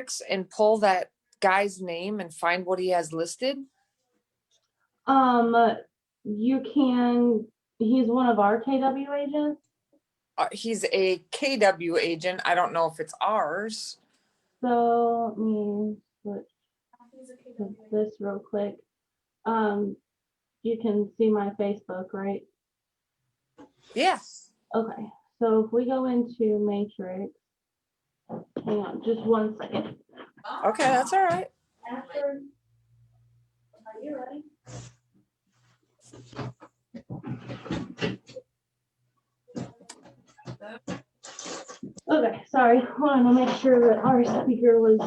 matrix and pull that guy's name and find what he has listed? You can, he's one of our KW agents. He's a KW agent. I don't know if it's ours. So let me switch to this real quick. You can see my Facebook, right? Yes. Okay, so if we go into Matrix, hang on just 1 second. Okay, that's all right. Ashford, are you ready? Okay, sorry. I wanted to make sure that our speaker was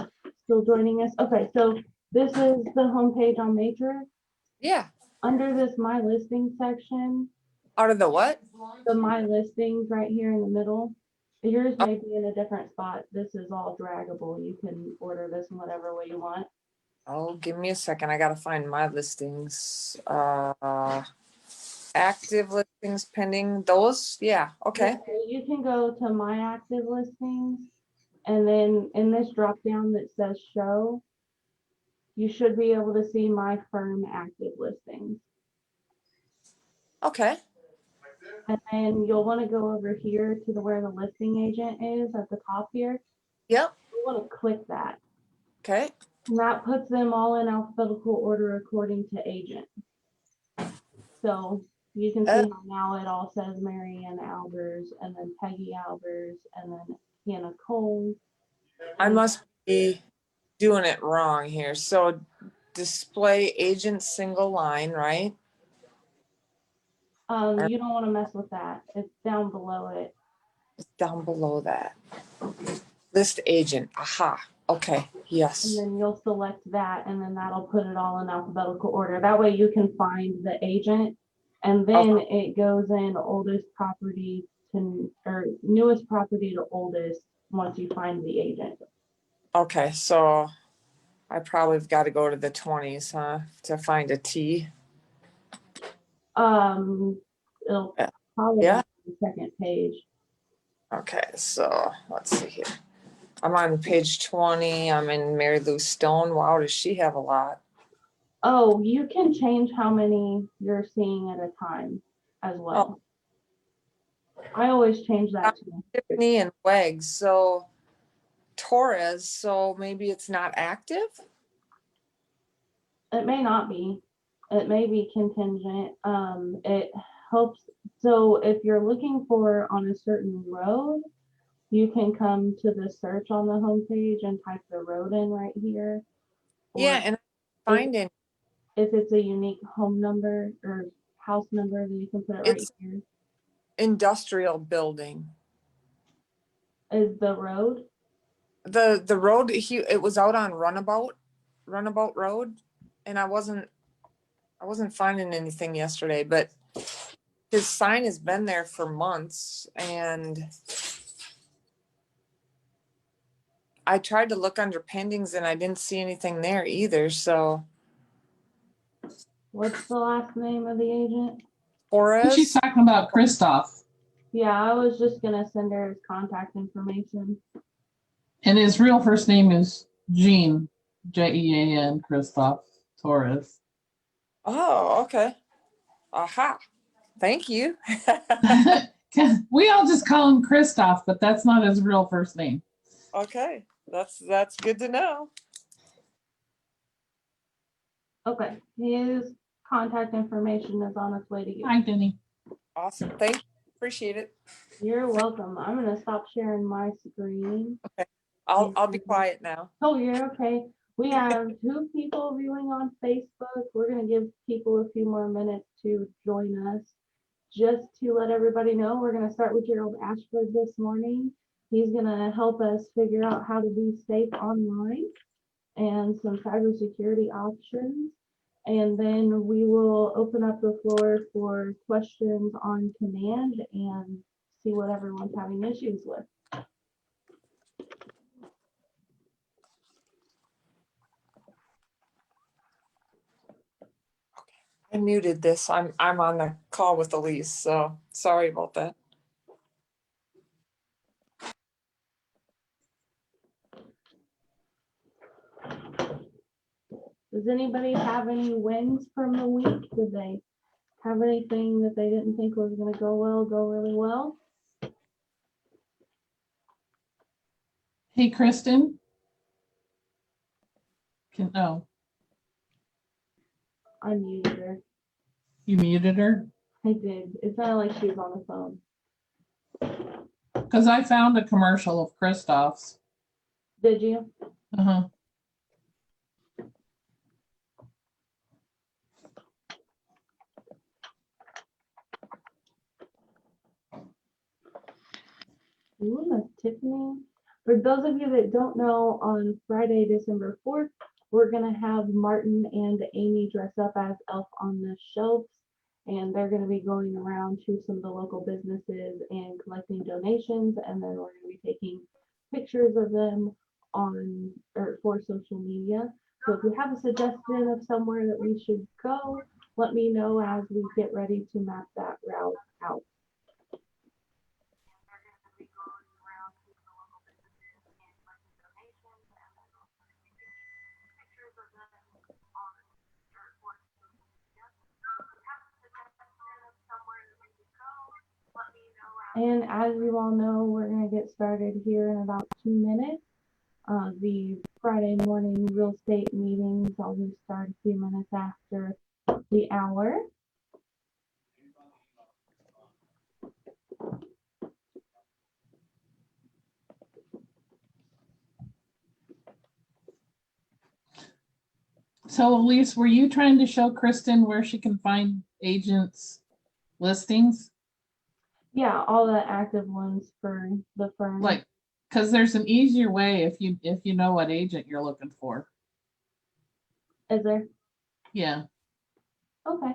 still joining us. Okay, so this is the homepage on Matrix. Yeah. Under this My Listings section, Out of the what? the My Listings right here in the middle. Yours may be in a different spot. This is all draggable. You can order this in whatever way you want. Oh, give me a second. I gotta find my listings. Active listings pending. Those? Yeah. Okay. You can go to My Active Listings, and then in this drop down that says Show, you should be able to see My Firm Active Listings. Okay. And then you'll want to go over here to where the listing agent is at the top here. Yep. You want to click that. Okay. And that puts them all in alphabetical order according to agent. So you can see how now it all says Marianne Albers, and then Peggy Albers, and then Hannah Cole. I must be doing it wrong here. So display agent single line, right? You don't want to mess with that. It's down below it. It's down below that. List agent. Aha. Okay. Yes. And then you'll select that, and then that'll put it all in alphabetical order. That way you can find the agent, and then it goes in oldest property to, or newest property to oldest once you find the agent. Okay. So I probably have got to go to the 20s, huh? To find a T. It'll probably be on the second page. Okay. So let's see here. I'm on page 20. I'm in Mary Lou Stone. Wow, does she have a lot? Oh, you can change how many you're seeing at a time as well. I always change that too. Tiffany and Wags. So Torres. So maybe it's not active. It may not be. It may be contingent. It helps. So if you're looking for on a certain road, you can come to the search on the homepage and type the road in right here. Yeah, and find it. If it's a unique home number or house number, then you can put it right here. Industrial building. Is the road? The road, it was out on Runabout Road, and I wasn't finding anything yesterday, but his sign has been there for months, and I tried to look under pendings and I didn't see anything there either. So What's the last name of the agent? Torres. She's talking about Christoph. Yeah, I was just gonna send her his contact information. And his real first name is Jean, Jean, Christoph Torres. Oh, okay. Aha. Thank you. We all just call him Christoph, but that's not his real first name. Okay. That's good to know. Okay, his contact information is on its way to you. Hi, Denny. Awesome. Thank you. Appreciate it. You're welcome. I'm gonna stop sharing my screen. Okay. I'll be quiet now. Oh, you're okay. We have 2 people viewing on Facebook. We're gonna give people a few more minutes to join us. Just to let everybody know, we're gonna start with Gerald Ashford this morning. He's gonna help us figure out how to be safe online and some cybersecurity options. And then we will open up the floor for questions on command and see what everyone's having issues with. I muted this. I'm on the call with Elise, so sorry about that. Does anybody have any wins from the week? Did they have anything that they didn't think was gonna go well, go really well? Hey, Kristen. Oh, I muted her. you muted her? I did. It sounded like she was on the phone. Because I found a commercial of Christoph's. Did you? Uh-huh. Ooh, that's Tiffany. For those of you that don't know, on Friday, December 4th, we're gonna have Martin and Amy dress up as Elf on the Shelves, and they're gonna be going around to some of the local businesses and collecting donations, and then we're gonna be taking pictures of them on or for social media. So if you have a suggestion of somewhere that we should go, let me know as we get ready to map that route out. And as you all know, we're going to get started here in about 2 minutes. The Friday morning real estate meetings always start a few minutes after the hour. So, Elise, were you trying to show Kristen where she can find agents' listings? Yeah, all the active ones for the firm. Like, because there's an easier way if you know what agent you're looking for. Is there? Yeah. Okay.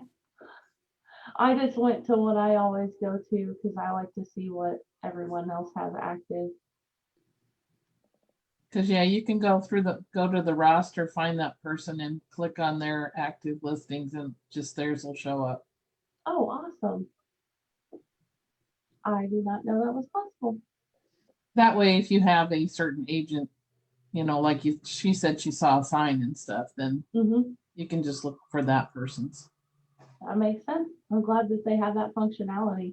I just went to what I always go to because I like to see what everyone else has active. Because yeah, you can go to the roster, find that person and click on their active listings and just theirs will show up. Oh, awesome. I did not know that was possible. That way, if you have a certain agent, like she said she saw a sign and stuff, then Mm-hmm. you can just look for that person's. That makes sense. I'm glad that they have that functionality.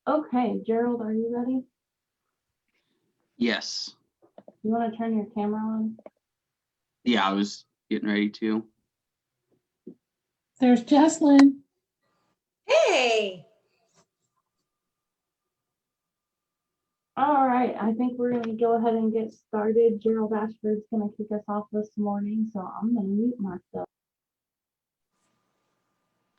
Okay, Gerald, are you ready? Yes. You want to turn your camera on? Yeah, I was getting ready to. There's Jesslyn. Hey, All right, I think we're going to go ahead and get started. Gerald Ashford's going to kick us off this morning, so I'm going to mute myself.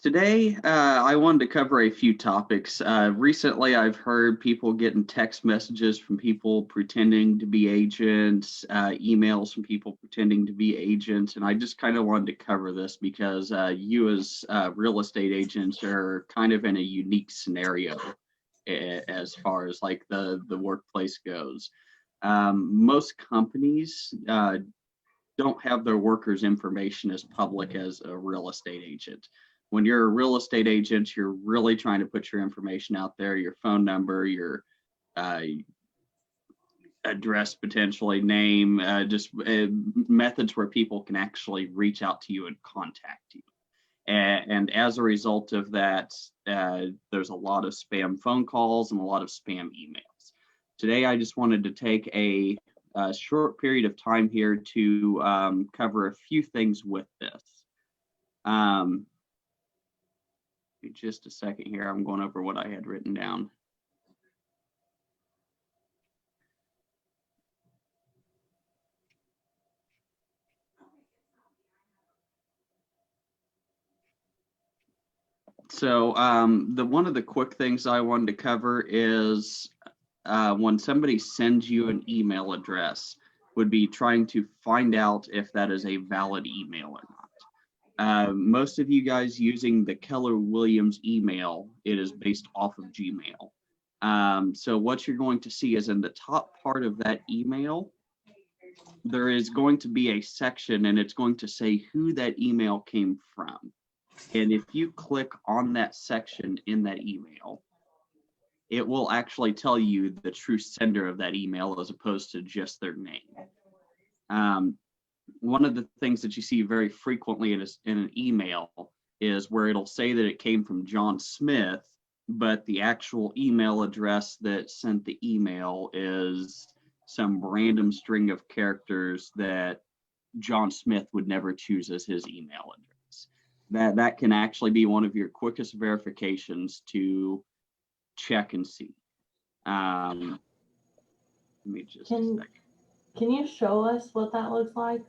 Today, I wanted to cover a few topics. Recently, I've heard people getting text messages from people pretending to be agents, emails from people pretending to be agents, and I just kind of wanted to cover this because you as real estate agents are kind of in a unique scenario as far as like the workplace goes. Most companies don't have their workers' information as public as a real estate agent. When you're a real estate agent, you're really trying to put your information out there, your phone number, your address, potentially name, just methods where people can actually reach out to you and contact you. And as a result of that, there's a lot of spam phone calls and a lot of spam emails. Today, I just wanted to take a short period of time here to cover a few things with this. Just a second here. I'm going over what I had written down. So one of the quick things I wanted to cover is when somebody sends you an email address, would be trying to find out if that is a valid email or not. Most of you guys using the Keller Williams email, it is based off of Gmail. So what you're going to see is in the top part of that email, there is going to be a section and it's going to say who that email came from. And if you click on that section in that email, it will actually tell you the true sender of that email as opposed to just their name. One of the things that you see very frequently in an email is where it'll say that it came from John Smith, but the actual email address that sent the email is some random string of characters that John Smith would never choose as his email address. That can actually be one of your quickest verifications to check and see. Let me just a second. Can you show us what that looks like?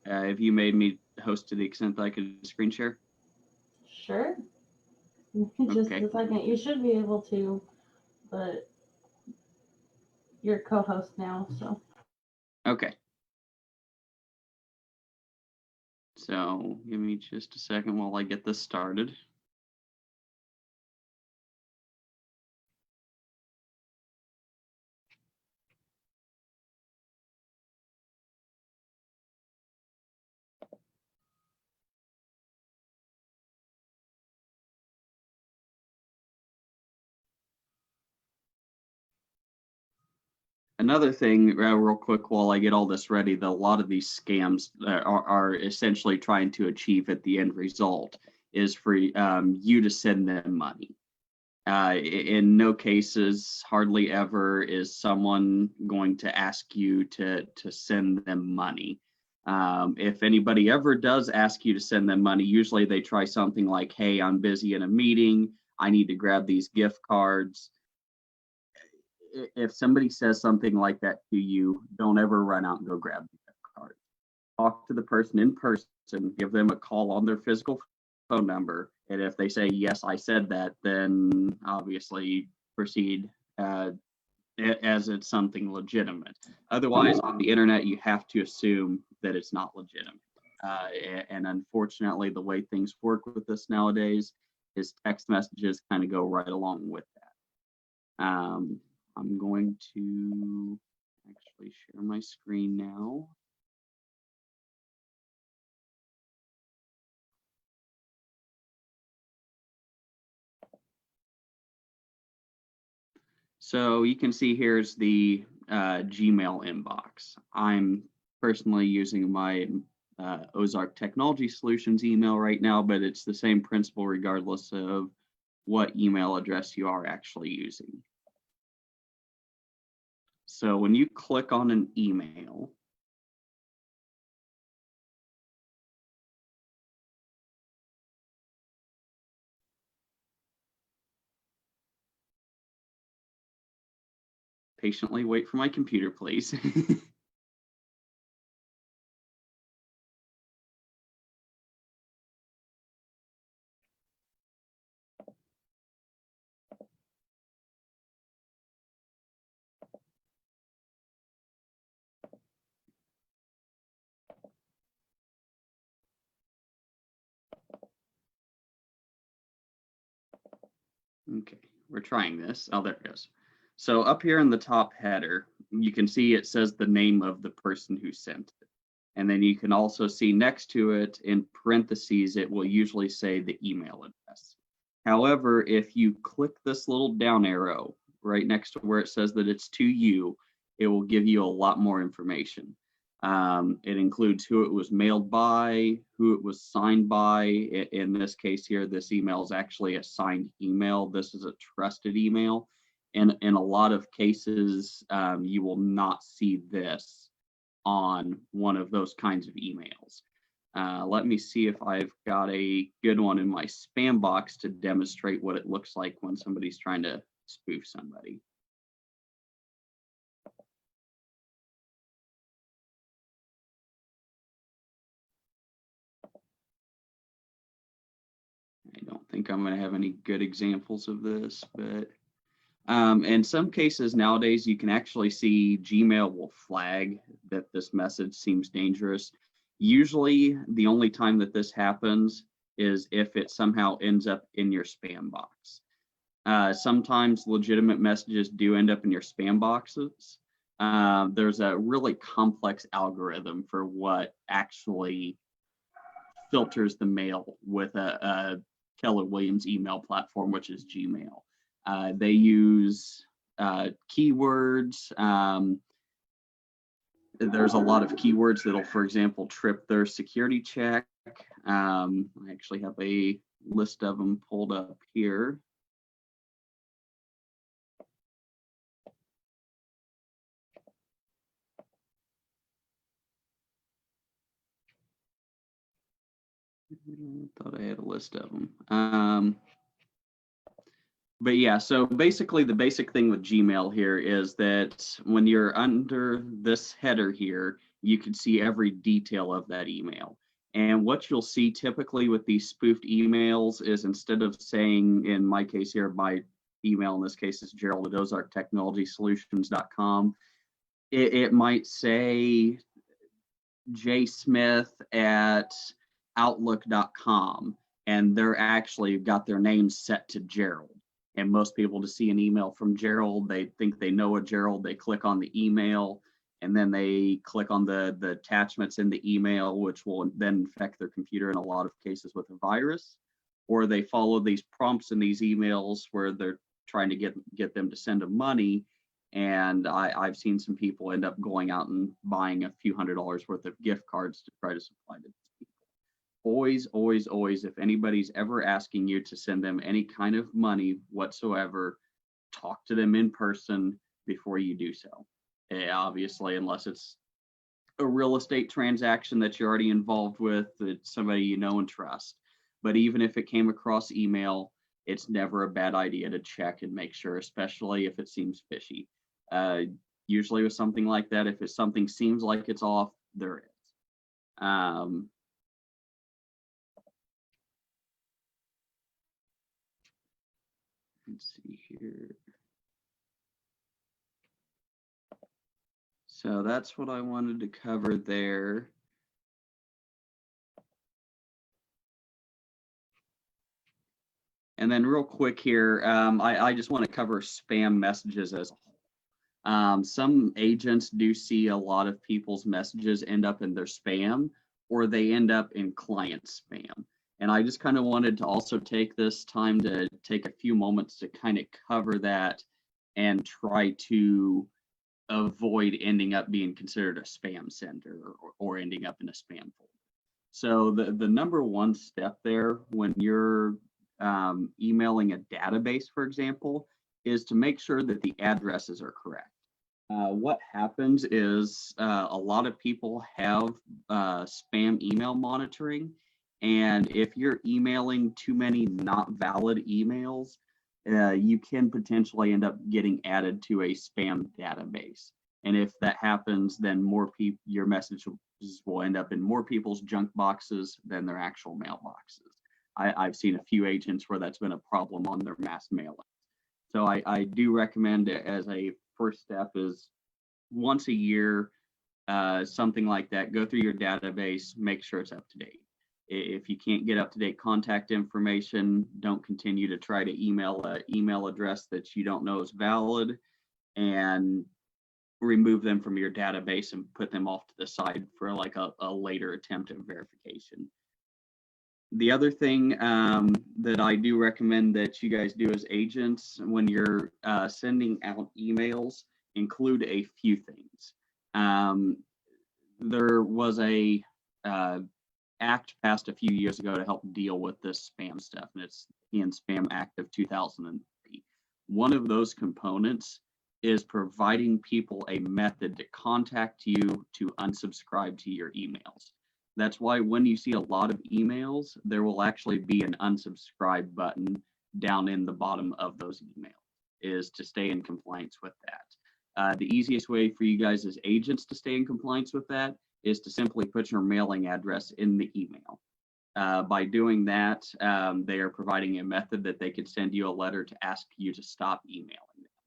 Have you made me host to the extent that I could screen share? Sure. Just Okay. a second. You should be able to, but you're co-host now, so. Okay. So give me just a second while I get this started. Another thing, real quick, while I get all this ready, that a lot of these scams are essentially trying to achieve at the end result is for you to send them money. In no cases, hardly ever, is someone going to ask you to send them money. If anybody ever does ask you to send them money, usually they try something like, hey, I'm busy in a meeting, I need to grab these gift cards. If somebody says something like that to you, don't ever run out and go grab the gift card. Talk to the person in person, give them a call on their physical phone number. And if they say, yes, I said that, then obviously proceed as it's something legitimate. Otherwise, on the internet, you have to assume that it's not legitimate. And unfortunately, the way things work with this nowadays is text messages kind of go right along with that. I'm going to actually share my screen now. So you can see here's the Gmail inbox. I'm personally using my Ozark Technology Solutions email right now, but it's the same principle regardless of what email address you are actually using. So when you click on an email, patiently wait for my computer, please. Okay, we're trying this. Oh, there it goes. So up here in the top header, you can see it says the name of the person who sent it. And then you can also see next to it in parentheses, it will usually say the email address. However, if you click this little down arrow right next to where it says that it's to you, it will give you a lot more information. It includes who it was mailed by, who it was signed by. In this case here, this email is actually a signed email. This is a trusted email. And in a lot of cases, you will not see this on one of those kinds of emails. Let me see if I've got a good one in my spam box to demonstrate what it looks like when somebody's trying to spoof somebody. I don't think I'm going to have any good examples of this, but In some cases nowadays, you can actually see Gmail will flag that this message seems dangerous. Usually, the only time that this happens is if it somehow ends up in your spam box. Sometimes legitimate messages do end up in your spam boxes. There's a really complex algorithm for what actually filters the mail with a Keller Williams email platform, which is Gmail. They use keywords. There's a lot of keywords that'll, for example, trip their security check. I actually have a list of them pulled up here. Thought I had a list of them. But yeah, so basically the basic thing with Gmail here is that when you're under this header here, you can see every detail of that email. And what you'll see typically with these spoofed emails is instead of saying, in my case here, my email in this case is Gerald at ozarktechnologysolutions.com, it might say jsmith@outlook.com, and they're actually got their name set to Gerald. And most people, to see an email from Gerald, they think they know a Gerald, they click on the email, and then they click on the attachments in the email, which will then infect their computer in a lot of cases with a virus. Or they follow these prompts in these emails where they're trying to get them to send them money. And I've seen some people end up going out and buying a few $100s worth of gift cards to try to supply to these people. Always, always, always, if anybody's ever asking you to send them any kind of money whatsoever, talk to them in person before you do so. Obviously, unless it's a real estate transaction that you're already involved with, it's somebody you know and trust. But even if it came across email, it's never a bad idea to check and make sure, especially if it seems fishy. Usually with something like that, if something seems like it's off, there is. Let's see here. So that's what I wanted to cover there. And then real quick here, I just want to cover spam messages as a whole. Some agents do see a lot of people's messages end up in their spam, or they end up in client spam. And I just kind of wanted to also take this time to take a few moments to kind of cover that and try to avoid ending up being considered a spam sender or ending up in a spam folder. So the number one step there when you're emailing a database, for example, is to make sure that the addresses are correct. What happens is a lot of people have spam email monitoring, and if you're emailing too many not valid emails, you can potentially end up getting added to a spam database. And if that happens, then your messages will end up in more people's junk boxes than their actual mailboxes. I've seen a few agents where that's been a problem on their mass mailing. So I do recommend it as a first step is once a year, something like that, go through your database, make sure it's up to date. If you can't get up-to-date contact information, don't continue to try to email an email address that you don't know is valid, and remove them from your database and put them off to the side for like a later attempt at verification. The other thing that I do recommend that you guys do as agents when you're sending out emails, include a few things. There was a act passed a few years ago to help deal with this spam stuff, and it's the Spam Act of 2003. One of those components is providing people a method to contact you to unsubscribe to your emails. That's why when you see a lot of emails, there will actually be an unsubscribe button down in the bottom of those emails, is to stay in compliance with that. The easiest way for you guys as agents to stay in compliance with that is to simply put your mailing address in the email. By doing that, they are providing a method that they could send you a letter to ask you to stop emailing them.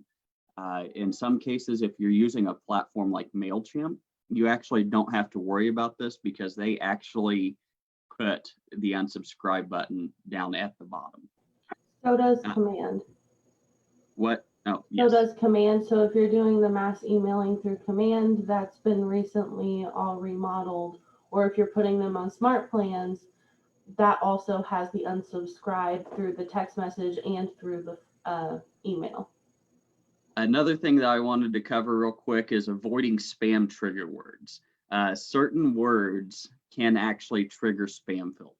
In some cases, if you're using a platform like MailChimp, you actually don't have to worry about this because they actually put the unsubscribe button down at the bottom. So does Uh, command. What? Oh, So yes. does command. So if you're doing the mass emailing through command, that's been recently all remodeled. Or if you're putting them on Smartplans, that also has the unsubscribe through the text message and through the email. Another thing that I wanted to cover real quick is avoiding spam trigger words. Certain words can actually trigger spam filters.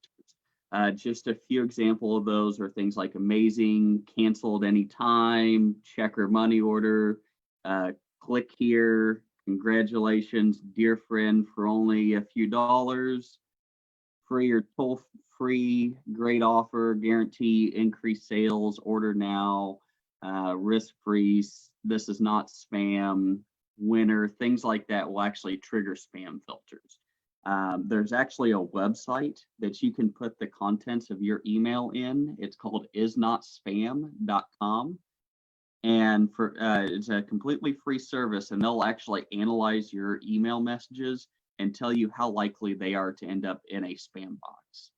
Just a few examples of those are things like amazing, canceled anytime, check or money order, click here, congratulations, dear friend, for only a few dollars, free or toll free, great offer, guarantee increased sales, order now, risk free, this is not spam, winner, things like that will actually trigger spam filters. There's actually a website that you can put the contents of your email in. It's called isnotspam.com. And it's a completely free service, and they'll actually analyze your email messages and tell you how likely they are to end up in a spam box.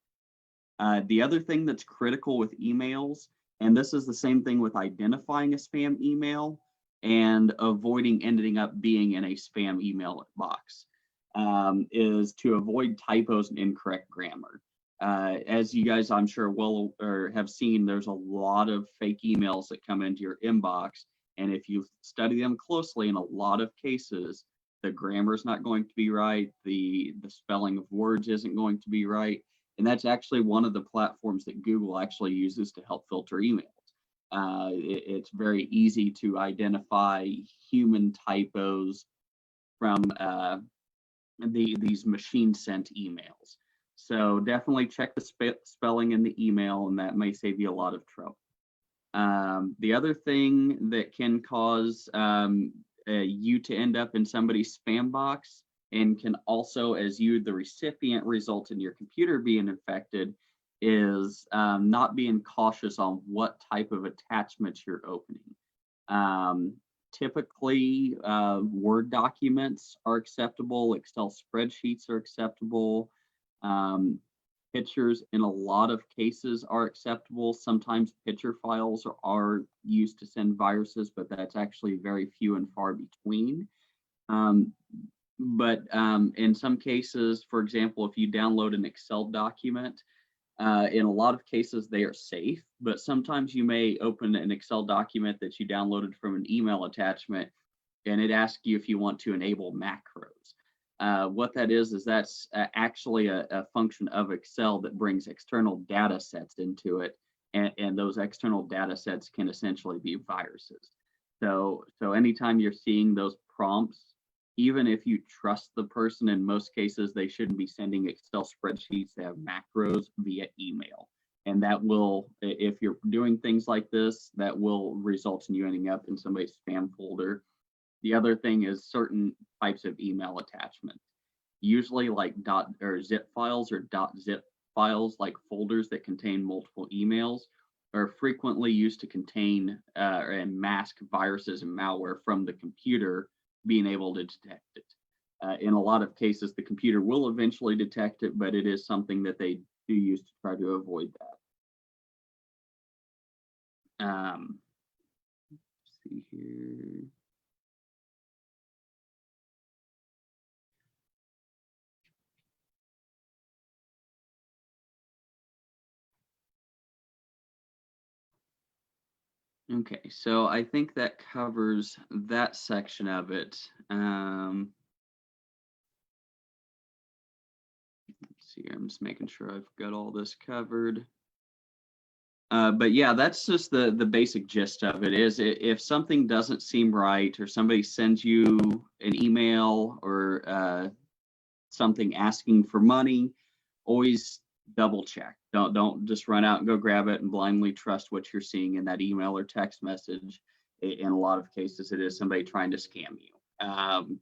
The other thing that's critical with emails, and this is the same thing with identifying a spam email and avoiding ending up being in a spam email box, is to avoid typos and incorrect grammar. As you guys, I'm sure, have seen, there's a lot of fake emails that come into your inbox. And if you study them closely, in a lot of cases, the grammar is not going to be right. The spelling of words isn't going to be right. And that's actually one of the platforms that Google actually uses to help filter emails. It's very easy to identify human typos from these machine sent emails. So definitely check the spelling in the email, and that may save you a lot of trouble. The other thing that can cause you to end up in somebody's spam box, and can also, as you, the recipient, result in your computer being infected, is not being cautious on what type of attachments you're opening. Typically, Word documents are acceptable, Excel spreadsheets are acceptable, pictures in a lot of cases are acceptable. Sometimes picture files are used to send viruses, but that's actually very few and far between. But in some cases, for example, if you download an Excel document, in a lot of cases they are safe, but sometimes you may open an Excel document that you downloaded from an email attachment, and it asks you if you want to enable macros. What that is that's actually a function of Excel that brings external data sets into it, and those external data sets can essentially be viruses. So anytime you're seeing those prompts, even if you trust the person, in most cases, they shouldn't be sending Excel spreadsheets that have macros via email. And that will, if you're doing things like this, that will result in you ending up in somebody's spam folder. The other thing is certain types of email attachment, usually like .zip files or .zip files, like folders that contain multiple emails, are frequently used to contain and mask viruses and malware from the computer being able to detect it. In a lot of cases, the computer will eventually detect it, but it is something that they do use to try to avoid that. Let's see here. Okay, so I think that covers that section of it. Let's see, I'm just making sure I've got all this covered. But yeah, that's just the basic gist of it. Is if something doesn't seem right, or somebody sends you an email or something asking for money, always double check. Don't just run out and go grab it and blindly trust what you're seeing in that email or text message. In a lot of cases, it is somebody trying to scam you.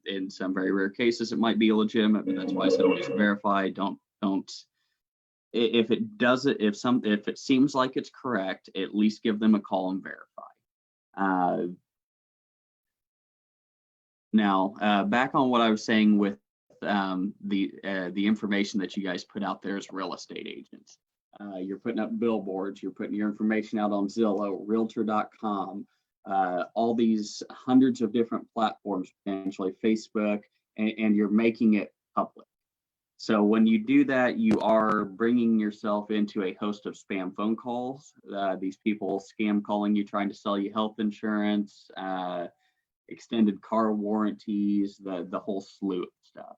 In some very rare cases, it might be illegitimate, but that's why I said always verify. Don't. If it doesn't, if it seems like it's correct, at least give them a call and verify. Now, back on what I was saying with the information that you guys put out there as real estate agents. You're putting up billboards, you're putting your information out on Zillow, Realtor.com, all these hundreds of different platforms, potentially Facebook, and you're making it public. So when you do that, you are bringing yourself into a host of spam phone calls. These people scam calling you, trying to sell you health insurance, extended car warranties, the whole slew of stuff.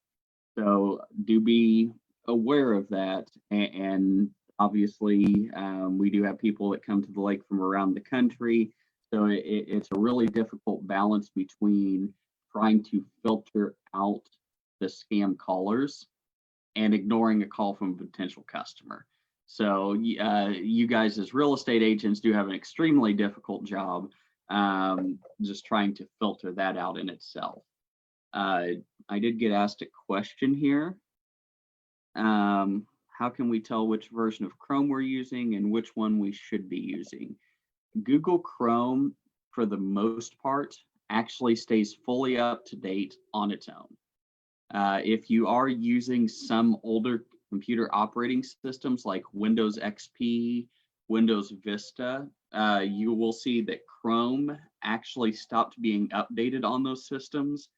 So do be aware of that. And obviously, we do have people that come to the lake from around the country. So it's a really difficult balance between trying to filter out the scam callers and ignoring a call from a potential customer. So you guys as real estate agents do have an extremely difficult job just trying to filter that out in itself. I did get asked a question here. How can we tell which version of Chrome we're using and which one we should be using? Google Chrome, for the most part, actually stays fully up to date on its own. If you are using some older computer operating systems like Windows XP, Windows Vista, you will see that Chrome actually stopped being updated on those systems.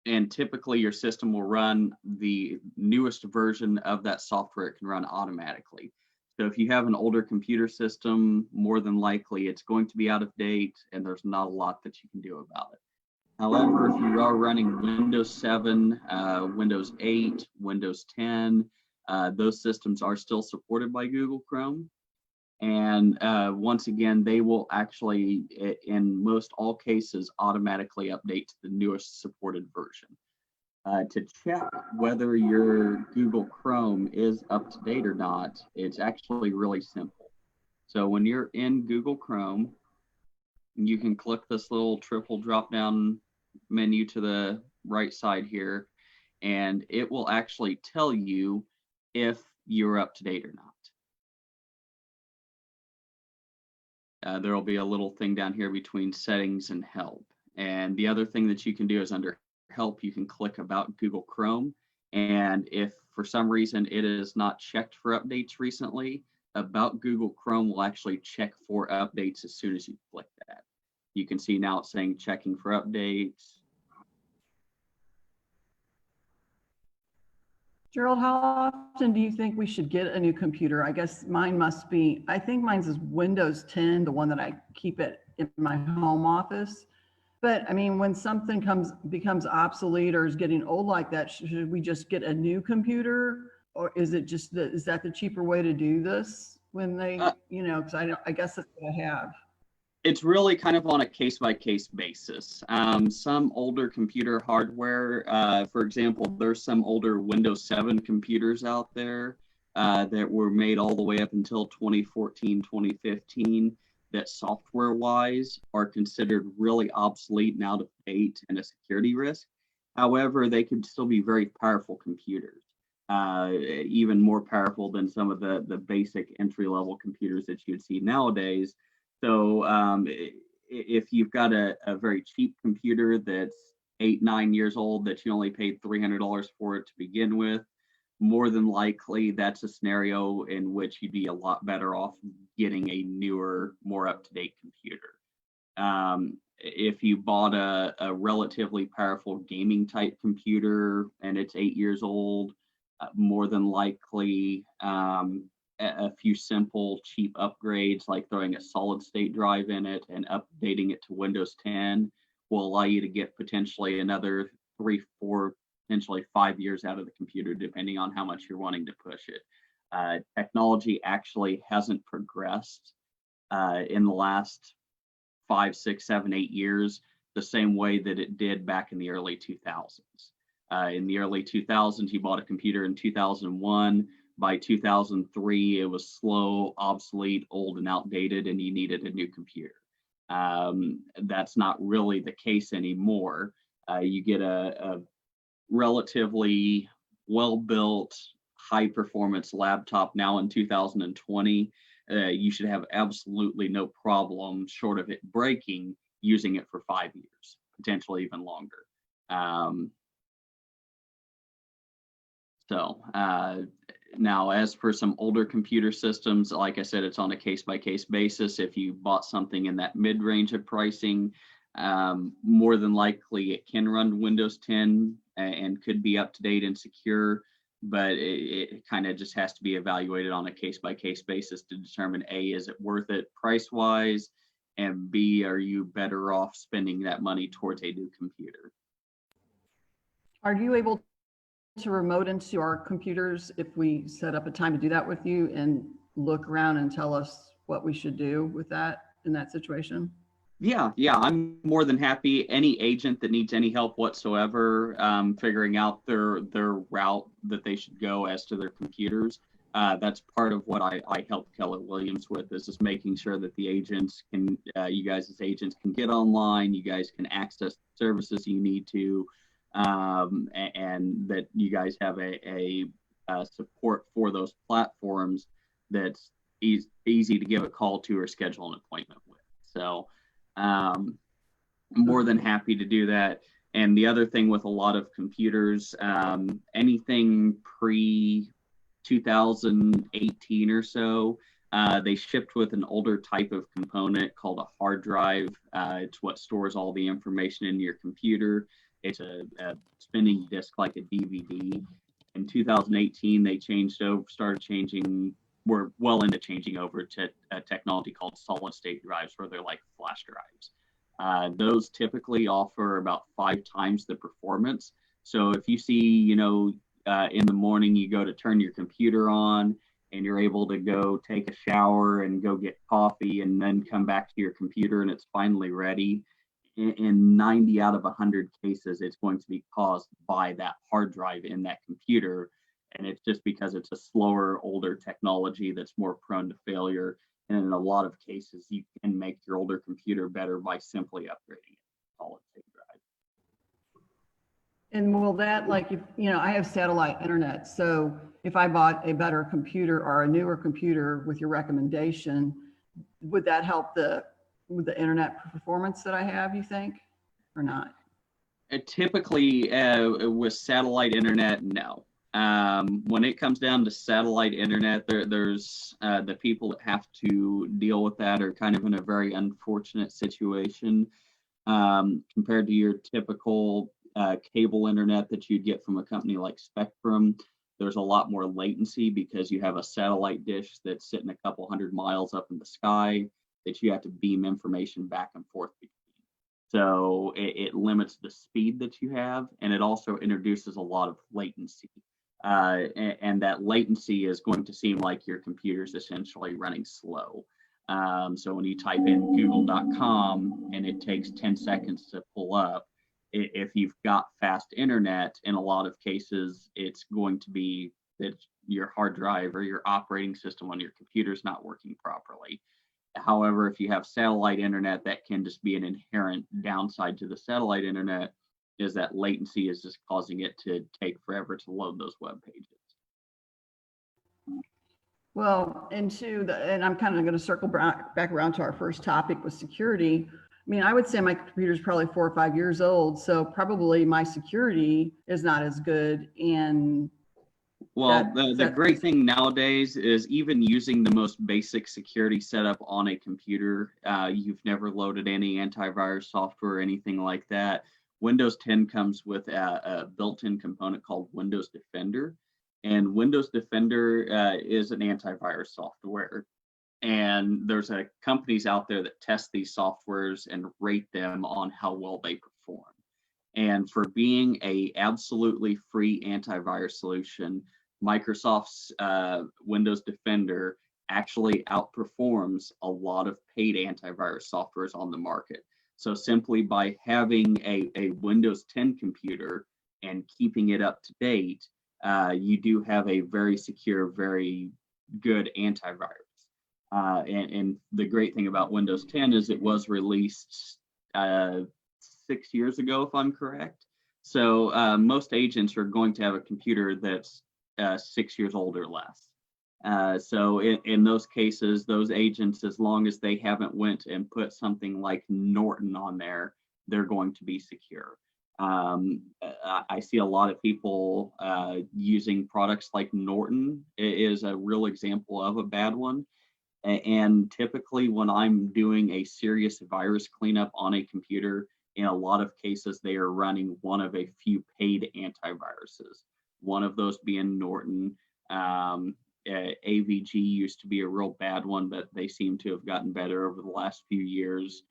And typically your system will run the newest version of that software. It can run automatically. So if you have an older computer system, more than likely it's going to be out of date and there's not a lot that you can do about it. However, if you are running Windows 7, Windows 8, Windows 10, those systems are still supported by Google Chrome. And once again, they will actually, in most all cases, automatically update to the newest supported version. To check whether your Google Chrome is up to date or not, it's actually really simple. So when you're in Google Chrome, you can click this little triple drop down menu to the right side here, and it will actually tell you if you're up to date or not. There will be a little thing down here between settings and help. And the other thing that you can do is under help, you can click about Google Chrome. And if for some reason it is not checked for updates recently, about Google Chrome will actually check for updates as soon as you click that. You can see now it's saying checking for updates. Gerald, how often do you think we should get a new computer? I guess mine must be, I think mine's is Windows 10, the one that I keep it in my home office. But I mean, when something becomes obsolete or is getting old like that, should we just get a new computer? Or is it just, is that the cheaper way to do this when they, because I guess that's what I have. It's really kind of on a case-by-case basis. Some older computer hardware, for example, there's some older Windows 7 computers out there that were made all the way up until 2014, 2015, that software-wise are considered really obsolete and out of date and a security risk. However, they could still be very powerful computers, even more powerful than some of the basic entry-level computers that you'd see nowadays. So if you've got a very cheap computer that's 8-9 years old that you only paid $300 for it to begin with, more than likely that's a scenario in which you'd be a lot better off getting a newer, more up-to-date computer. If you bought a relatively powerful gaming type computer and it's 8 years old, more than likely a few simple cheap upgrades like throwing a solid state drive in it and updating it to Windows 10 will allow you to get potentially another 3, 4, potentially 5 years out of the computer, depending on how much you're wanting to push it. Technology actually hasn't progressed in the last 5, 6, 7, 8 years the same way that it did back in the early 2000s. In the early 2000s, you bought a computer in 2001. By 2003, it was slow, obsolete, old, and outdated, and you needed a new computer. That's not really the case anymore. You get a relatively well-built, high-performance laptop now in 2020. You should have absolutely no problem, short of it breaking, using it for 5 years, potentially even longer. Now, as for some older computer systems, like I said, it's on a case-by-case basis. If you bought something in that mid-range of pricing, more than likely it can run Windows 10 and could be up to date and secure, but it kind of just has to be evaluated on a case-by-case basis to determine A, is it worth it price-wise, and B, are you better off spending that money towards a new computer? Are you able to remote into our computers if we set up a time to do that with you and look around and tell us what we should do with that in that situation? Yeah, I'm more than happy. Any agent that needs any help whatsoever figuring out their route that they should go as to their computers, that's part of what I help Keller Williams with, is just making sure that the agents can, you guys as agents can get online, you guys can access services you need to, and that you guys have a support for those platforms that's easy to give a call to or schedule an appointment with. So I'm more than happy to do that. And the other thing with a lot of computers, anything pre 2018 or so, they shipped with an older type of component called a hard drive. It's what stores all the information in your computer. It's a spinning disk like a DVD. In 2018, they we're well into changing over to a technology called solid state drives, where they're like flash drives. Those typically offer about 5 times the performance. So if you see, in the morning you go to turn your computer on and you're able to go take a shower and go get coffee and then come back to your computer and it's finally ready, in 90 out of 100 cases, it's going to be caused by that hard drive in that computer. And it's just because it's a slower, older technology that's more prone to failure. And in a lot of cases, you can make your older computer better by simply upgrading it to solid state drive. And will that, like, if, I have satellite internet, so if I bought a better computer or a newer computer with your recommendation, would that help with the internet performance that I have, you think, or not? Typically, with satellite internet, no. When it comes down to satellite internet, there's the people that have to deal with that are kind of in a very unfortunate situation compared to your typical cable internet that you'd get from a company like Spectrum. There's a lot more latency because you have a satellite dish that's sitting a couple 100 miles up in the sky that you have to beam information back and forth between. So it limits the speed that you have, and it also introduces a lot of latency. And that latency is going to seem like your computer's essentially running slow. So when you type in google.com and it takes 10 seconds to pull up, if you've got fast internet, in a lot of cases, it's going to be that your hard drive or your operating system on your computer is not working properly. However, if you have satellite internet, that can just be an inherent downside to the satellite internet, is that latency is just causing it to take forever to load those web pages. Well, and I'm kind of going to circle back around to our first topic with security. I mean, I would say my computer is probably 4 or 5 years old, so probably my security is not as good. And well, the great thing nowadays is even using the most basic security setup on a computer, you've never loaded any antivirus software or anything like that. Windows 10 comes with a built-in component called Windows Defender. And Windows Defender is an antivirus software. And there's companies out there that test these softwares and rate them on how well they perform. And for being a absolutely free antivirus solution, Microsoft's Windows Defender actually outperforms a lot of paid antivirus softwares on the market. So simply by having a Windows 10 computer and keeping it up to date, you do have a very secure, very good antivirus. And the great thing about Windows 10 is it was released 6 years ago, if I'm correct. So most agents are going to have a computer that's 6 years old or less. So in those cases, those agents, as long as they haven't went and put something like Norton on there, they're going to be secure. I see a lot of people using products like Norton is a real example of a bad one. And typically when I'm doing a serious virus cleanup on a computer, in a lot of cases, they are running one of a few paid antiviruses, one of those being Norton. AVG used to be a real bad one, but they seem to have gotten better over the last few years.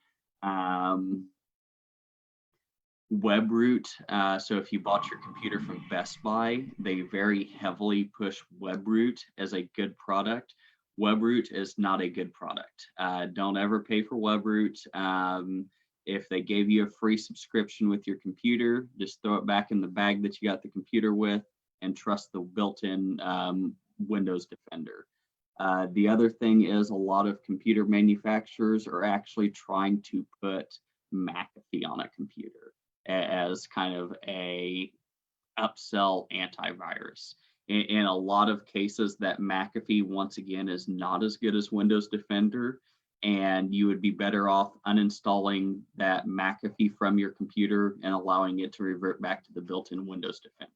WebRoot. So if you bought your computer from Best Buy, they very heavily push WebRoot as a good product. WebRoot is not a good product. Don't ever pay for WebRoot. If they gave you a free subscription with your computer, just throw it back in the bag that you got the computer with and trust the built-in Windows Defender. The other thing is a lot of computer manufacturers are actually trying to put McAfee on a computer as kind of a upsell antivirus. In a lot of cases, that McAfee, once again, is not as good as Windows Defender, and you would be better off uninstalling that McAfee from your computer and allowing it to revert back to the built-in Windows Defender.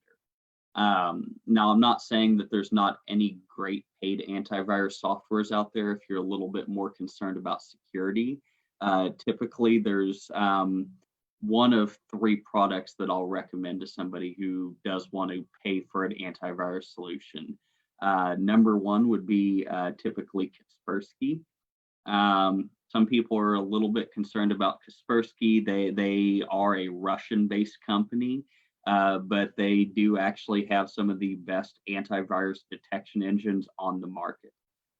Now, I'm not saying that there's not any great paid antivirus softwares out there if you're a little bit more concerned about security. Typically, there's one of 3 products that I'll recommend to somebody who does want to pay for an antivirus solution. Number 1 would be typically Kaspersky. Some people are a little bit concerned about Kaspersky. They are a Russian-based company, but they do actually have some of the best antivirus detection engines on the market.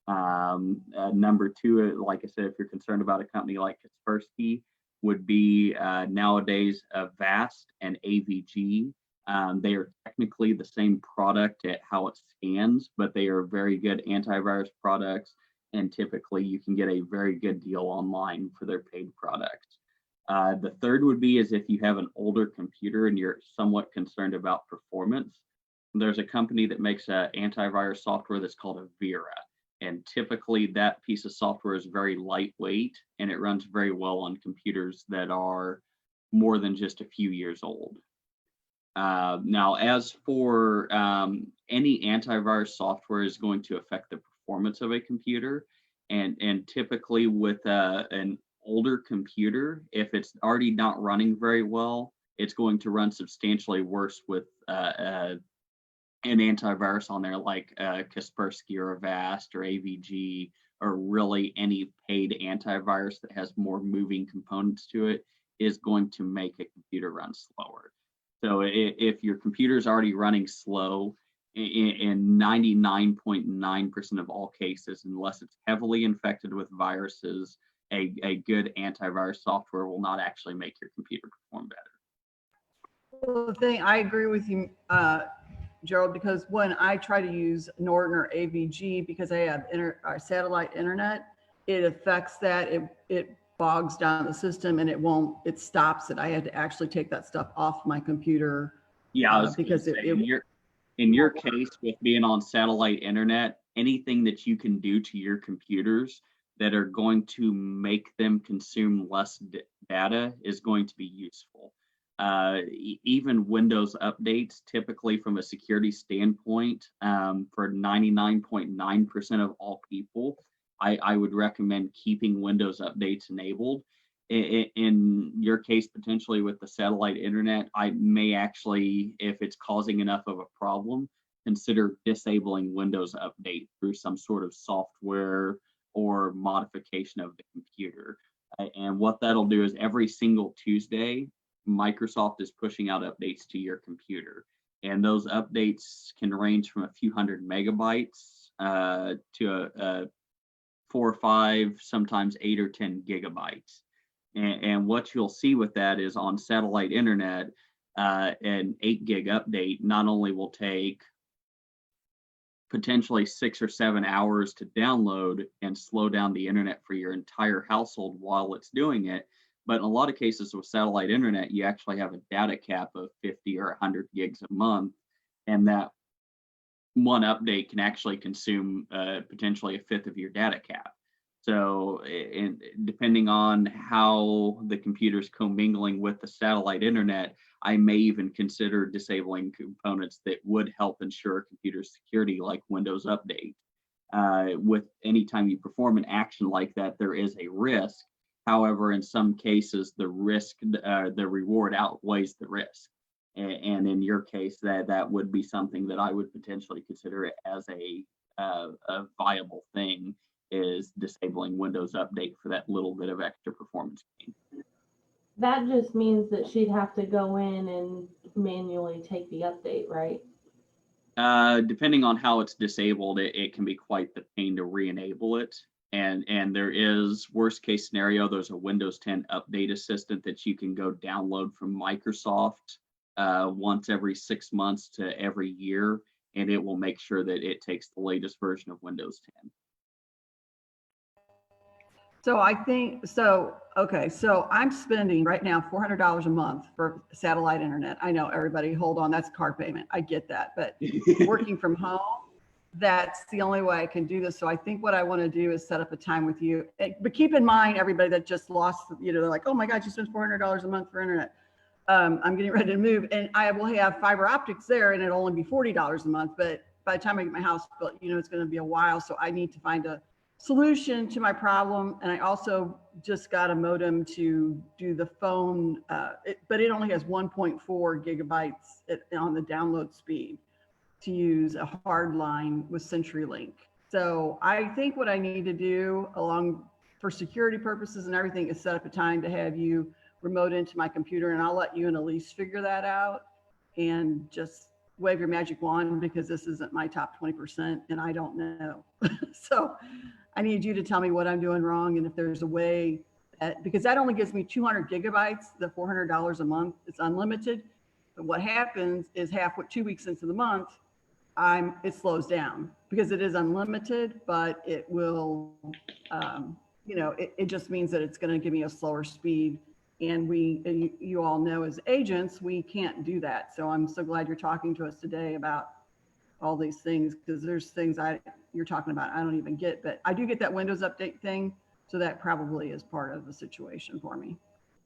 Number 2, like I said, if you're concerned about a company like Kaspersky, would be nowadays Avast and AVG. They are technically the same product at how it scans, but they are very good antivirus products, and typically you can get a very good deal online for their paid products. The third would be is if you have an older computer and you're somewhat concerned about performance, there's a company that makes antivirus software that's called Avira. And typically that piece of software is very lightweight and it runs very well on computers that are more than just a few years old. Now, as for any antivirus software is going to affect the performance of a computer. And typically with an older computer, if it's already not running very well, it's going to run substantially worse with an antivirus on there like Kaspersky or Avast or AVG, or really any paid antivirus that has more moving components to it, is going to make a computer run slower. So if your computer is already running slow, in 99.9% of all cases, unless it's heavily infected with viruses, a good antivirus software will not actually make your computer perform better. Well, the thing, I agree with you, Gerald, because when I try to use Norton or AVG, because I have satellite internet, it affects that. It bogs down the system and it stops it. I had to actually take that stuff off my computer. Yeah, I was because in your case with being on satellite internet, anything that you can do to your computers that are going to make them consume less data is going to be useful. Even Windows updates, typically from a security standpoint, for 99.9% of all people, I would recommend keeping Windows updates enabled. In your case, potentially with the satellite internet, I may actually, if it's causing enough of a problem, consider disabling Windows Update through some sort of software or modification of the computer. And what that'll do is every single Tuesday, Microsoft is pushing out updates to your computer. And those updates can range from a few hundred megabytes to 4 or 5, sometimes 8 or 10 gigabytes. And what you'll see with that is on satellite internet, an 8 gig update not only will take potentially 6 or 7 hours to download and slow down the internet for your entire household while it's doing it, but in a lot of cases with satellite internet, you actually have a data cap of 50 or 100 gigs a month, and that one update can actually consume potentially a fifth of your data cap. So, depending on how the computer's commingling with the satellite internet, I may even consider disabling components that would help ensure computer security, like Windows Update. With any time you perform an action like that, there is a risk. However, in some cases, the reward outweighs the risk. And in your case, that would be something that I would potentially consider it as a viable thing, is disabling Windows Update for that little bit of extra performance gain. That just means that she'd have to go in and manually take the update, right? Depending on how it's disabled, it can be quite the pain to re-enable it. And there is, worst case scenario, there's a Windows 10 update assistant that you can go download from Microsoft once every 6 months to every year, and it will make sure that it takes the latest version of Windows 10. So I think, okay, so I'm spending right now $400 a month for satellite internet. I know, everybody, hold on, that's card payment. I get that, but working from home, that's the only way I can do this. So I think what I want to do is set up a time with you. But keep in mind, everybody that just lost, they're like, oh my God, you spend $400 a month for internet. I'm getting ready to move, and I will have fiber optics there, and it'll only be $40 a month. But by the time I get my house built, it's going to be a while. So I need to find a solution to my problem. And I also just got a modem to do the phone, but it only has 1.4 gigabytes on the download speed to use a hard line with CenturyLink. So I think what I need to do for security purposes and everything is set up a time to have you remote into my computer, and I'll let you and Elise figure that out and just wave your magic wand, because this isn't my top 20% and I don't know. So I need you to tell me what I'm doing wrong, and if there's a way because that only gives me 200 gigabytes, the $400 a month, it's unlimited. But what happens is 2 weeks into the month, it slows down because it is unlimited, but it will, it just means that it's going to give me a slower speed. And you all know, as agents, we can't do that. So I'm so glad you're talking to us today about all these things, because there's things you're talking about I don't even get, but I do get that Windows Update thing. So that probably is part of the situation for me.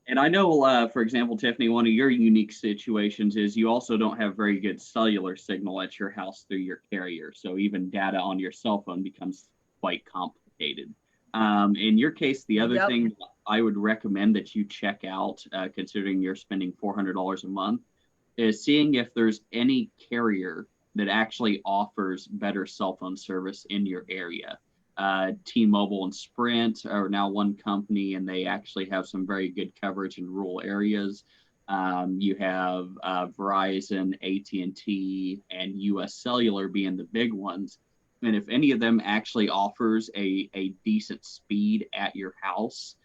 And I know, for example, Tiffany, one of your unique situations is you also don't have very good cellular signal at your house through your carrier. So even data on your cell phone becomes quite complicated. In your case, the other thing I would recommend that you check out, considering you're spending $400 a month, is seeing if there's any carrier that actually offers better cell phone service in your area. T-Mobile and Sprint are now one company, and they actually have some very good coverage in rural areas. You have Verizon, AT&T, and US Cellular being the big ones. And if any of them actually offers a decent speed at your house,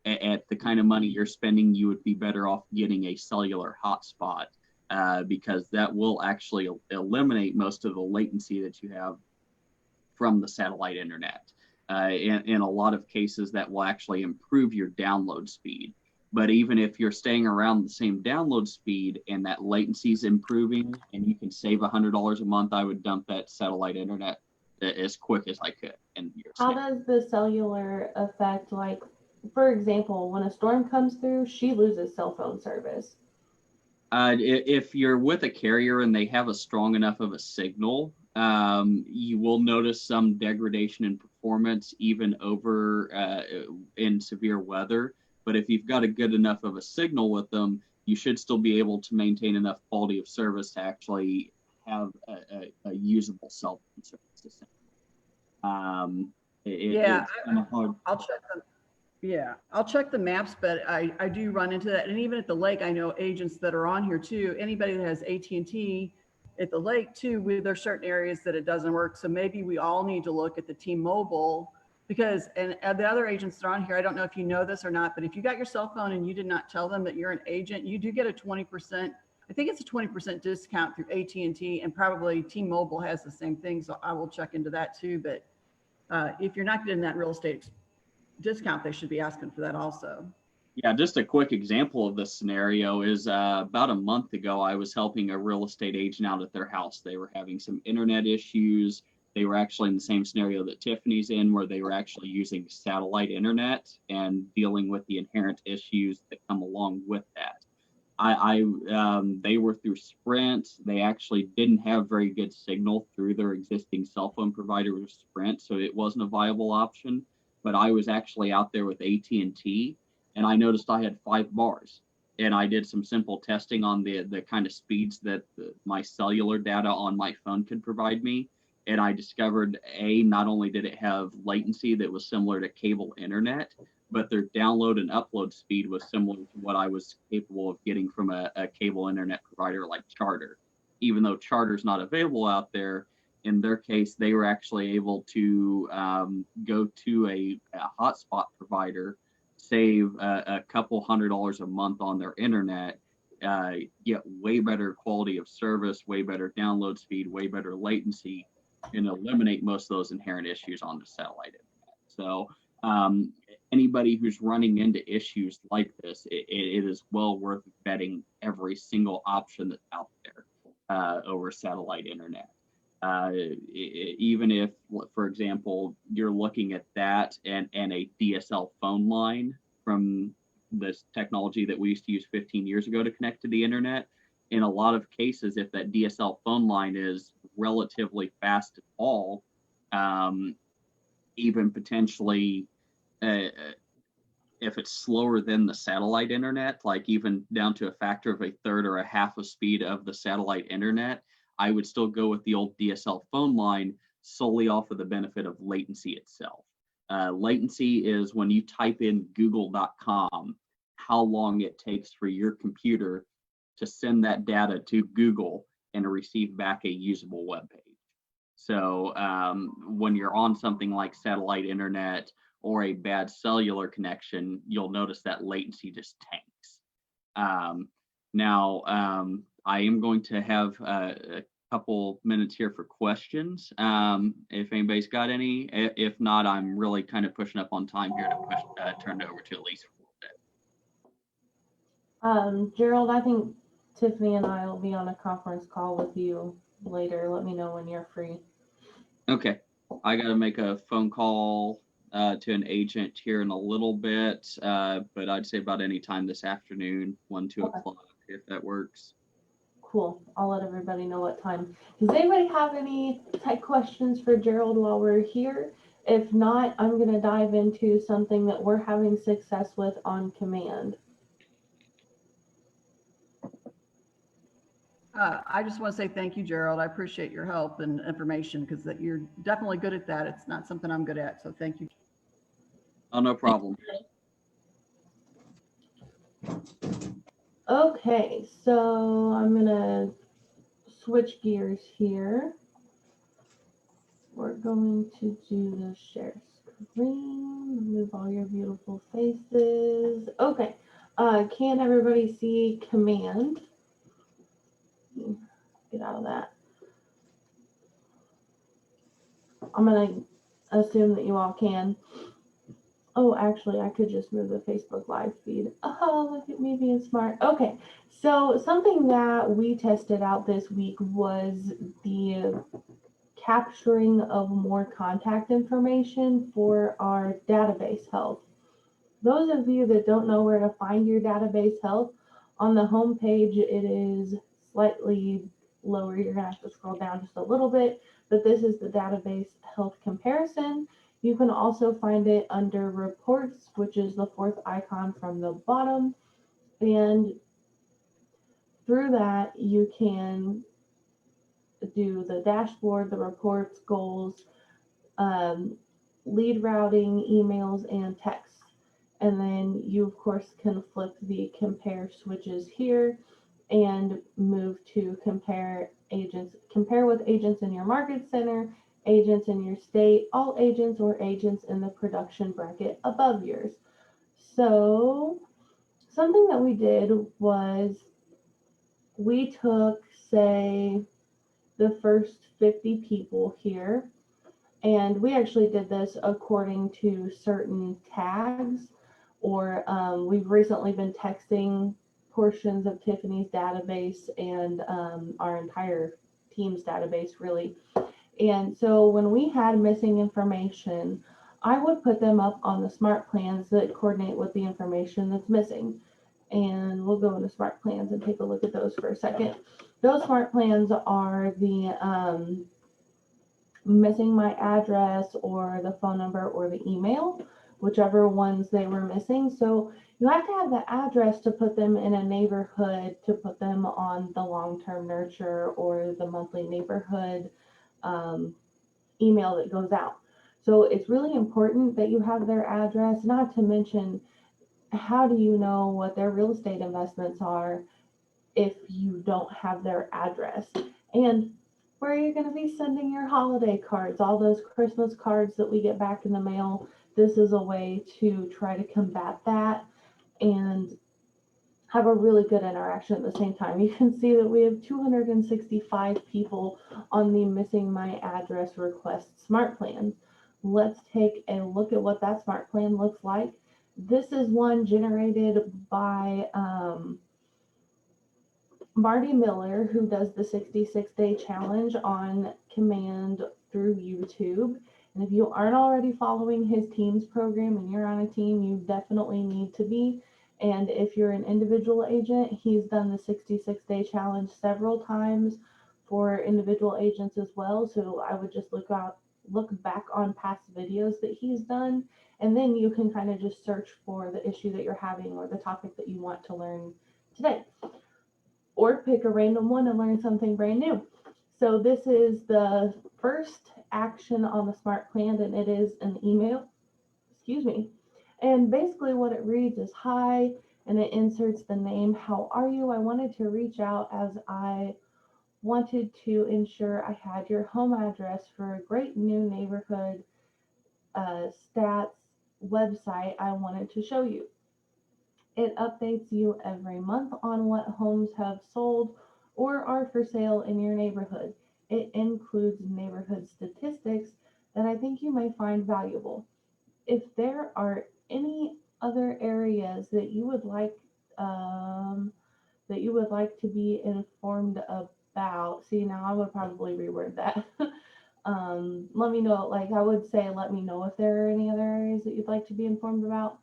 at the kind of money you're spending, you would be better off getting a cellular hotspot, because that will actually eliminate most of the latency that you have from the satellite internet. In a lot of cases, that will actually improve your download speed. But even if you're staying around the same download speed and that latency is improving and you can save $100 a month, I would dump that satellite internet as quick as I could. And how does the cellular affect, like, for example, when a storm comes through, she loses cell phone service? If you're with a carrier and they have a strong enough of a signal, you will notice some degradation in performance even over in severe weather. But if you've got a good enough of a signal with them, you should still be able to maintain enough quality of service to actually have a usable cell phone service. It's kind of hard. I'll check the maps, but I do run into that. And even at the lake, I know agents that are on here too. Anybody that has AT&T at the lake too, there's certain areas that it doesn't work. So maybe we all need to look at the T-Mobile, because, and the other agents that are on here, I don't know if you know this or not, but if you got your cell phone and you did not tell them that you're an agent, you do get a 20%, I think it's a 20% discount through AT&T, and probably T-Mobile has the same thing. So I will check into that too. But if you're not getting that real estate discount, they should be asking for that also. Yeah, just a quick example of this scenario is about a month ago, I was helping a real estate agent out at their house. They were having some internet issues. they were actually in the same scenario that Tiffany's in, where they were actually using satellite internet and dealing with the inherent issues that come along with that. They were through Sprint. They actually didn't have very good signal through their existing cell phone provider with Sprint, so it wasn't a viable option. But I was actually out there with AT&T, and I noticed I had 5 bars. And I did some simple testing on the kind of speeds that my cellular data on my phone could provide me. And I discovered, not only did it have latency that was similar to cable internet, but their download and upload speed was similar to what I was capable of getting from a cable internet provider like Charter. Even though Charter's not available out there, in their case, they were actually able to go to a hotspot provider, save a couple $100 a month on their internet, get way better quality of service, way better download speed, way better latency, and eliminate most of those inherent issues on the satellite internet. So anybody who's running into issues like this, it is well worth vetting every single option that's out there over satellite internet. Even if, for example, you're looking at that and a DSL phone line from this technology that we used to use 15 years ago to connect to the internet, in a lot of cases, if that DSL phone line is relatively fast at all, even potentially if it's slower than the satellite internet, like even down to a factor of a third or a half of speed of the satellite internet, I would still go with the old DSL phone line solely off of the benefit of latency itself. Latency is when you type in google.com, how long it takes for your computer to send that data to Google and to receive back a usable web page. So when you're on something like satellite internet or a bad cellular connection, you'll notice that latency just tanks. Now, I am going to have a couple minutes here for questions. If anybody's got any, if not, I'm really kind of pushing up on time here to turn it over to Elise for a little bit. Gerald, I think Tiffany and I will be on a conference call with you later. Let me know when you're free. Okay, I got to make a phone call to an agent here in a little bit, but I'd say about any time this afternoon, 1, 2 o'clock, if that works. Cool. I'll let everybody know what time. Does anybody have any tech questions for Gerald while we're here? If not, I'm going to dive into something that we're having success with on command. I just want to say thank you, Gerald. I appreciate your help and information because that you're definitely good at that. It's not something I'm good at. So thank you. Oh, no problem. Okay, so I'm going to switch gears here. We're going to do the share screen, remove all your beautiful faces. Okay, can everybody see command? Get out of that. I'm going to assume that you all can. Oh, actually, I could just move the Facebook live feed. Oh, look at me being smart. Okay, so something that we tested out this week was the capturing of more contact information for our database health. Those of you that don't know where to find your database health, on the home page, it is slightly lower. You're gonna have to scroll down just a little bit, but this is the database health comparison. You can also find it under reports, which is the 4th icon from the bottom. And through that, you can do the dashboard, the reports, goals, lead routing, emails, and text. And then you, of course, can flip the compare switches here and move to compare agents, compare with agents in your market center, agents in your state, all agents, or agents in the production bracket above yours. So something that we did was we took, say, the first 50 people here, and we actually did this according to certain tags, or we've recently been texting portions of Tiffany's database and our entire team's database really. And so when we had missing information, I would put them up on the Smartplans that coordinate with the information that's missing. And we'll go into Smartplans and take a look at those for a second. Those Smartplans are the missing my address or the phone number or the email, whichever ones they were missing. So you have to have the address to put them in a neighborhood, to put them on the long-term nurture or the monthly neighborhood email that goes out. So it's really important that you have their address, not to mention, how do you know what their real estate investments are if you don't have their address? And where are you going to be sending your holiday cards, all those Christmas cards that we get back in the mail? This is a way to try to combat that and have a really good interaction at the same time. You can see that we have 265 people on the missing my address request smart plan. Let's take a look at what that smart plan looks like. This is one generated by Marty Miller, who does the 66-day challenge on command through YouTube. And if you aren't already following his team's program and you're on a team, you definitely need to be. And if you're an individual agent, he's done the 66-day challenge several times for individual agents as well. So I would just look back on past videos that he's done, and then you can kind of just search for the issue that you're having or the topic that you want to learn today. Or pick a random one and learn something brand new. So this is the first action on the smart plan, and it is an email, and basically what it reads is, hi, and it inserts the name. How are you? I wanted to reach out as I wanted to ensure I had your home address for a great new neighborhood stats website I wanted to show you. It updates you every month on what homes have sold or are for sale in your neighborhood. It includes neighborhood statistics that I think you may find valuable. If there are any other areas that you would like to be informed about, see, now I would probably reword that. Let me know, like I would say, let me know if there are any other areas that you'd like to be informed about.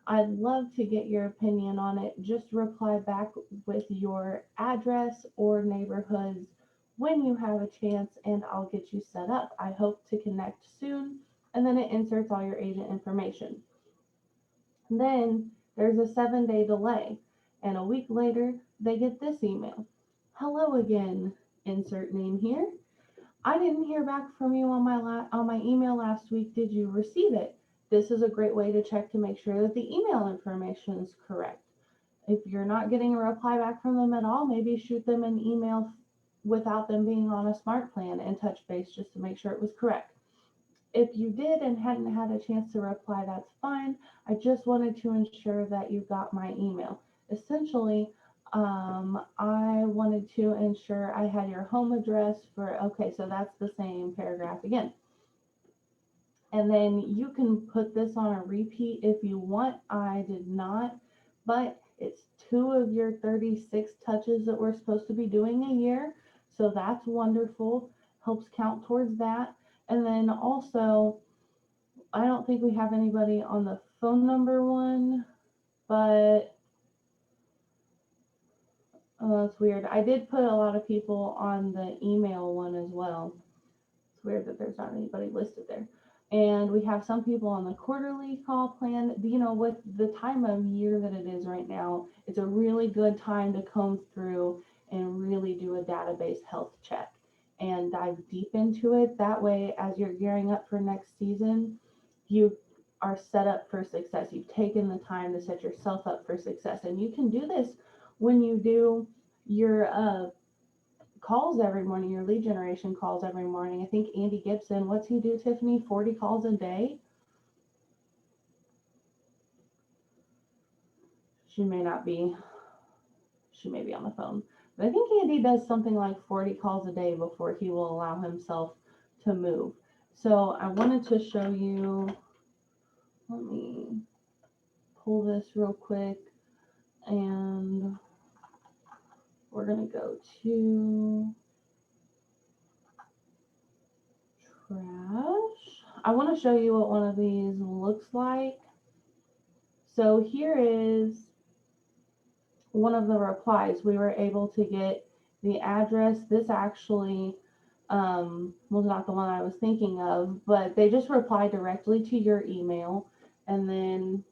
I'd love to get your opinion on it. Just reply back with your address or neighborhoods when you have a chance, and I'll get you set up. I hope to connect soon. And then it inserts all your agent information. Then there's a 7-day delay, and a week later they get this email. Hello again, insert name here. I didn't hear back from you on my email last week. Did you receive it? This is a great way to check to make sure that the email information is correct. If you're not getting a reply back from them at all, maybe shoot them an email without them being on a smart plan and touch base just to make sure it was correct. If you did and hadn't had a chance to reply, that's fine. I just wanted to ensure that you got my email. Essentially, I wanted to ensure I had your home address for, okay, so that's the same paragraph again. And then you can put this on a repeat if you want. I did not, but it's 2 of your 36 touches that we're supposed to be doing a year. So that's wonderful, helps count towards that. And then also, I don't think we have anybody on the phone number one, but it's weird. I did put a lot of people on the email one as well. It's weird that there's not anybody listed there. And we have some people on the quarterly call plan. You know, with the time of year that it is right now, it's a really good time to comb through and really do a database health check and dive deep into it. That way, as you're gearing up for next season, you are set up for success. You've taken the time to set yourself up for success. And you can do this when you do your calls every morning, your lead generation calls every morning. I think Andy Gibson, what's he do, Tiffany? 40 calls a day? She may be on the phone. But I think Andy does something like 40 calls a day before he will allow himself to move. So I wanted to show you, let me pull this real quick, and we're going to go to crash. I want to show you what one of these looks like. So here is one of the replies. We were able to get the address. This actually was not the one I was thinking of, but they just reply directly to your email, and then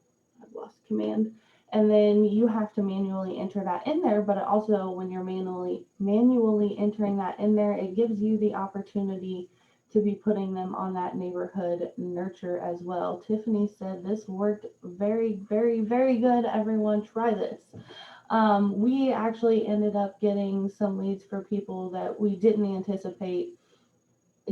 I've lost command, and then you have to manually enter that in there. But also, when you're manually entering that in there, it gives you the opportunity to be putting them on that neighborhood nurture as well. Tiffany said this worked very, very, very good. Everyone try this. We actually ended up getting some leads for people that we didn't anticipate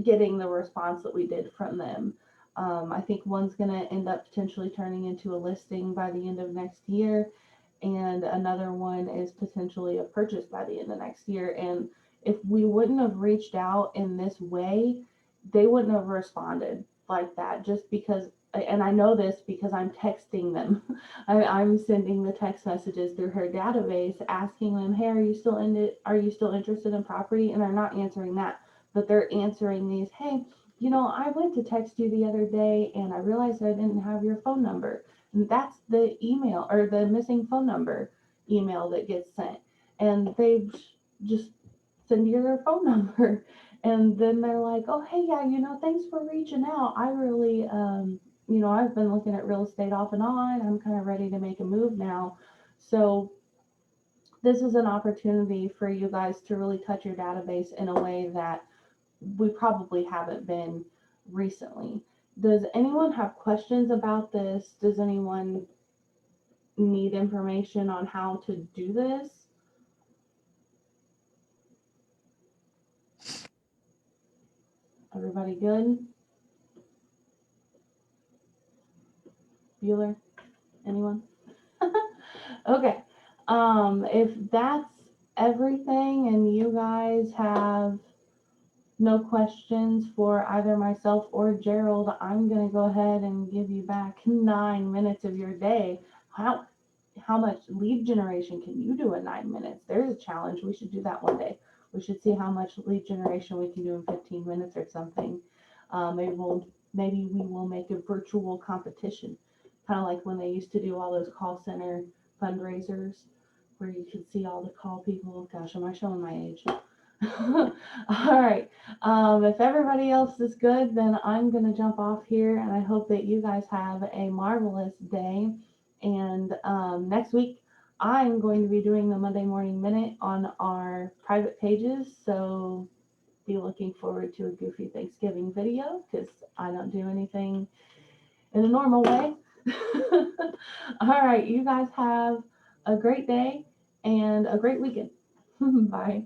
getting the response that we did from them. I think one's going to end up potentially turning into a listing by the end of next year, and another one is potentially a purchase by the end of next year. And if we wouldn't have reached out in this way, they wouldn't have responded like that, just because, and I know this because I'm texting them. I'm sending the text messages through her database asking them, hey, are you still interested in property? And they're not answering that, but they're answering these, hey, I went to text you the other day and I realized I didn't have your phone number. And that's the email, or the missing phone number email that gets sent. And they just send you their phone number. And then they're like, oh, hey, yeah, thanks for reaching out. I really, I've been looking at real estate off and on. I'm kind of ready to make a move now. So this is an opportunity for you guys to really touch your database in a way that we probably haven't been recently. Does anyone have questions about this? Does anyone need information on how to do this? Everybody good? Bueller? Anyone? Okay. If that's everything and you guys have no questions for either myself or Gerald, I'm going to go ahead and give you back 9 minutes of your day. How much lead generation can you do in 9 minutes? There's a challenge. We should do that one day. We should see how much lead generation we can do in 15 minutes or something. Maybe we will make a virtual competition, kind of like when they used to do all those call center fundraisers where you could see all the call people. Gosh, am I showing my age? All right. If everybody else is good, then I'm going to jump off here, and I hope that you guys have a marvelous day. And next week, I'm going to be doing the Monday Morning Minute on our private pages. So be looking forward to a goofy Thanksgiving video, because I don't do anything in a normal way. All right. You guys have a great day and a great weekend. Bye.